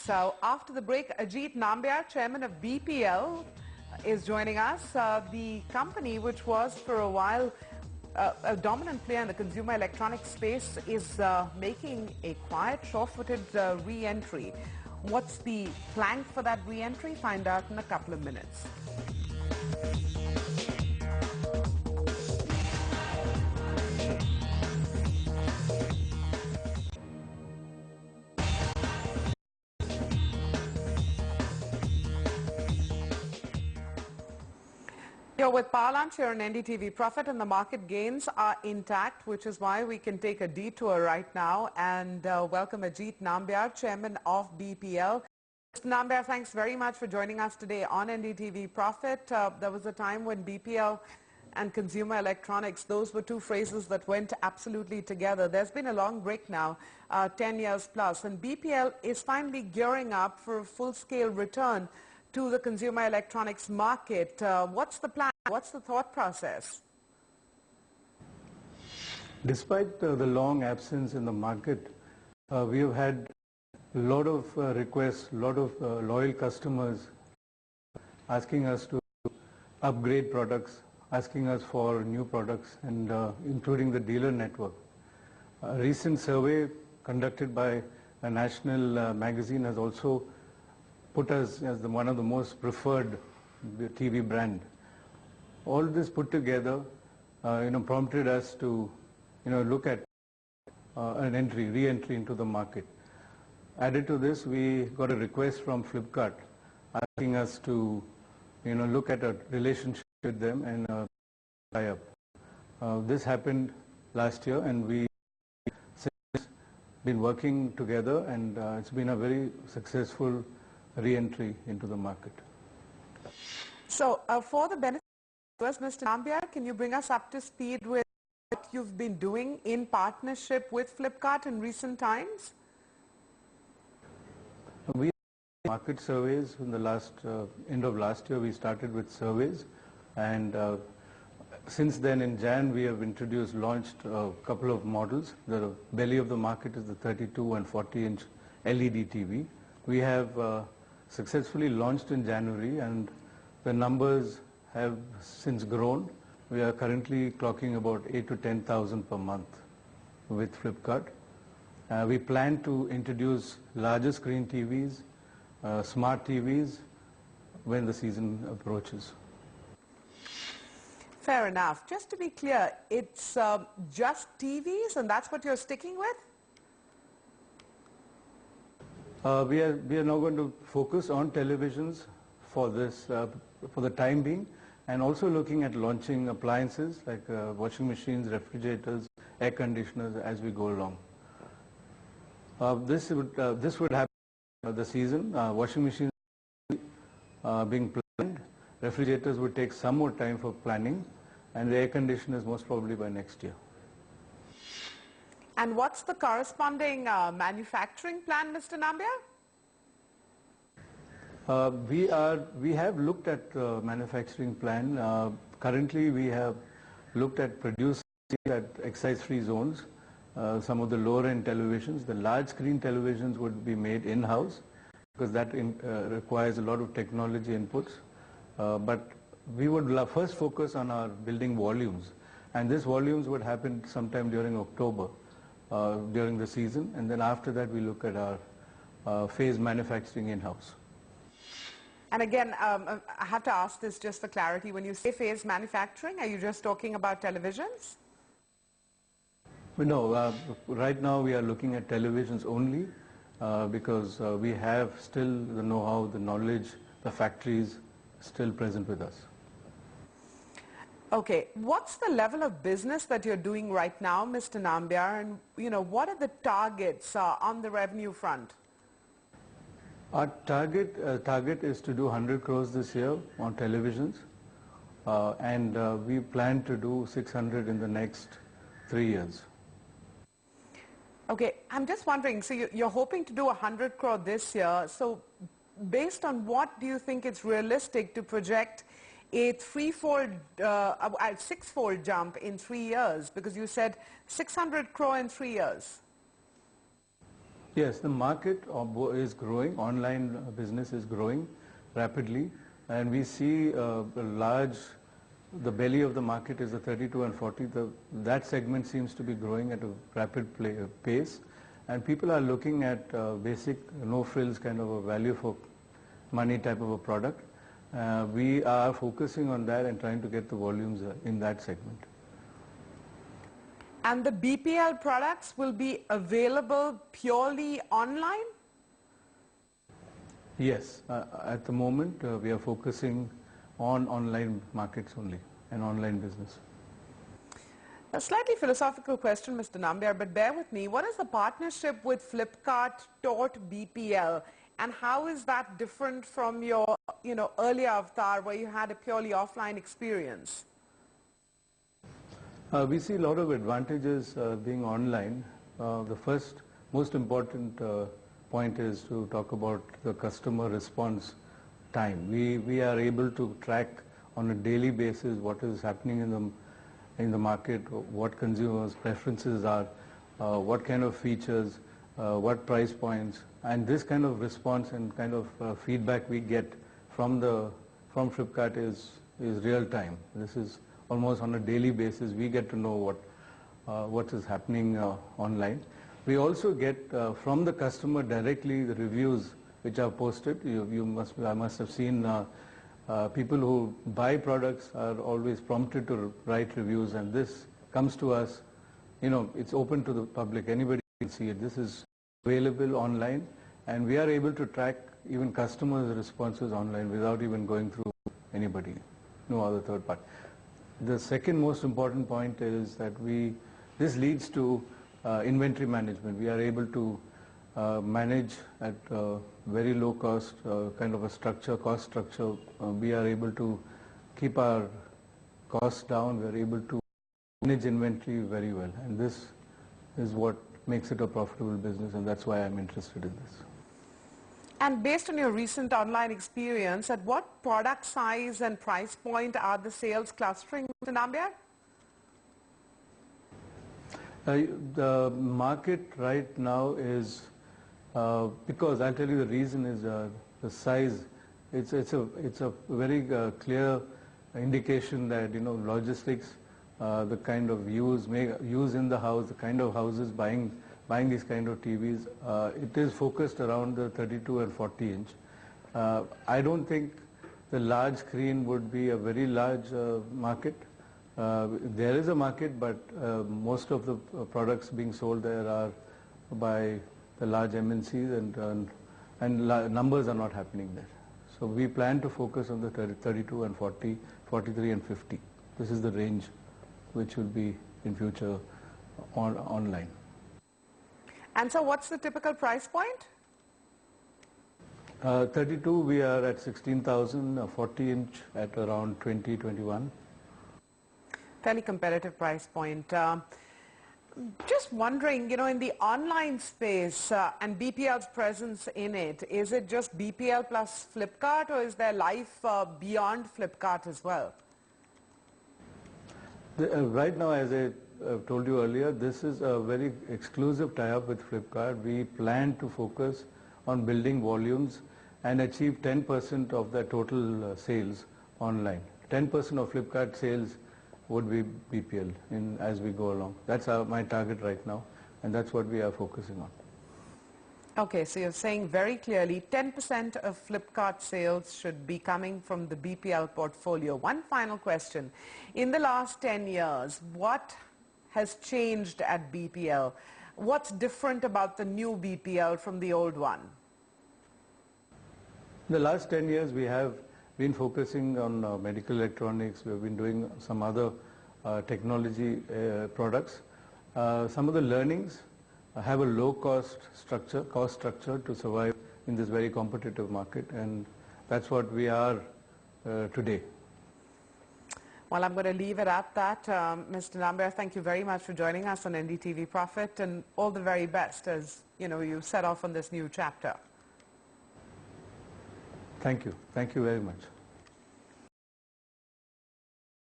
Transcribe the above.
So after the break, Ajit Nambiar, chairman of BPL, is joining us. The company, which was for a while a dominant player in the consumer electronics space, is making a quiet, sure-footed re-entry. What's the plan for that re-entry? Find out in a couple of minutes. You're with Power Lunch here on NDTV. Profit and the market gains are intact, which is why we can take a detour right now and welcome Ajit Nambiar, chairman of BPL. Mr. Nambiar, thanks very much for joining us today on NDTV. Profit, there was a time when BPL and consumer electronics, those were two phrases that went absolutely together. There's been a long break now, 10 years plus, and BPL is finally gearing up for a full-scale return to the consumer electronics market. What's the plan? What's the thought process? Despite the long absence in the market, we have had a lot of requests, a lot of loyal customers asking us to upgrade products, asking us for new products, and including the dealer network. A recent survey conducted by a national magazine has also put us as one of the most preferred TV brand. All this put together, prompted us to, look at an re-entry into the market. Added to this, we got a request from Flipkart asking us to, look at a relationship with them and tie up. This happened last year, and we since been working together, and it's been a very successful re-entry into the market. So for the benefit of us, Mr. Nambiar, can you bring us up to speed with what you've been doing in partnership with Flipkart in recent times? We had market surveys in the end of last year. We started with surveys, and since then in Jan we have launched a couple of models. The belly of the market is the 32 and 40-inch LED TV. We have successfully launched in January, and the numbers have since grown. We are currently clocking about 8,000 to 10,000 per month with Flipkart. We plan to introduce larger screen TVs, smart TVs, when the season approaches. Fair enough. Just to be clear, it's just TVs, and that's what you're sticking with? We are now going to focus on televisions for this, for the time being, and also looking at launching appliances like washing machines, refrigerators, air conditioners as we go along. This would happen the season. Washing machines being planned, refrigerators would take some more time for planning, and the air conditioners most probably by next year. And what's the corresponding manufacturing plan, Mr. Nambiar? We have looked at manufacturing plan. Currently, we have looked at producing at excise-free zones some of the lower-end televisions. The large screen televisions would be made in-house because that requires a lot of technology inputs. But we would first focus on our building volumes, and these volumes would happen sometime during October. During the season, and then after that we look at our phase manufacturing in-house. And again, I have to ask this just for clarity. When you say phase manufacturing, are you just talking about televisions? No, right now we are looking at televisions only because we have still the know-how, the knowledge, the factories still present with us. Okay, what's the level of business that you're doing right now, Mr. Nambiar, and what are the targets on the revenue front? Our target is to do 100 crores this year on televisions, and we plan to do 600 in the next 3 years. Okay, I'm just wondering, so you're hoping to do 100 crore this year, so based on what do you think it's realistic to project a six-fold jump in 3 years? Because you said 600 crore in 3 years. Yes, the market is growing. Online business is growing rapidly, and we see the belly of the market is the 32 and 40. That segment seems to be growing at a rapid pace, and people are looking at basic no frills kind of a value for money type of a product. We are focusing on that and trying to get the volumes in that segment. And the BPL products will be available purely online? Yes, at the moment we are focusing on online markets only and online business. A slightly philosophical question, Mr. Nambiar, but bear with me. What is the partnership with Flipkart taught BPL, and how is that different from your earlier avatar where you had a purely offline experience? We see a lot of advantages being online. The first most important point is to talk about the customer response time. We are able to track on a daily basis what is happening in the market, what consumers' preferences are, what kind of features, what price points, and this kind of response and kind of feedback we get from Flipkart is real time. This is almost on a daily basis. We get to know what is happening online. We also get from the customer directly the reviews which are posted. I must have seen people who buy products are always prompted to write reviews, and this comes to us. It's open to the public. Anybody can see it. This is available online, and we are able to track even customers' responses online without even going through anybody, no other third party. The second most important point is that this leads to inventory management. We are able to manage at very low cost, kind of a cost structure. We are able to keep our costs down. We are able to manage inventory very well, and this is what makes it a profitable business, and that's why I'm interested in this. And based on your recent online experience, at what product size and price point are the sales clustering, Mr. Nambiar? The market right now is, because I'll tell you the reason is the size. It's a very clear indication that logistics, the kind of use in the house, the kind of houses buying these kind of TVs, it is focused around the 32 and 40 inch. I don't think the large screen would be a very large market. There is a market, but most of the products being sold there are by the large MNCs, and numbers are not happening there. So we plan to focus on the 32 and 40, 43 and 50. This is the range which will be in future online. And so what's the typical price point? 32 we are at 16,000, 40 inch at around 20, 21. Fairly competitive price point. Just wondering, in the online space and BPL's presence in it, is it just BPL plus Flipkart, or is there life beyond Flipkart as well? Right now, as I told you earlier, this is a very exclusive tie-up with Flipkart. We plan to focus on building volumes and achieve 10% of the total sales online. 10% of Flipkart sales would be BPL as we go along. That's my target right now, and that's what we are focusing on. Okay, so you're saying very clearly 10% of Flipkart sales should be coming from the BPL portfolio. One final question. In the last 10 years, what has changed at BPL? What's different about the new BPL from the old one? In the last 10 years, we have been focusing on medical electronics. We have been doing some other technology products. Some of the learnings have a low cost structure to survive in this very competitive market, and that's what we are today. Well, I'm going to leave it at that. Mr. Nambiar, thank you very much for joining us on NDTV Profit, and all the very best as you set off on this new chapter. Thank you. Thank you very much.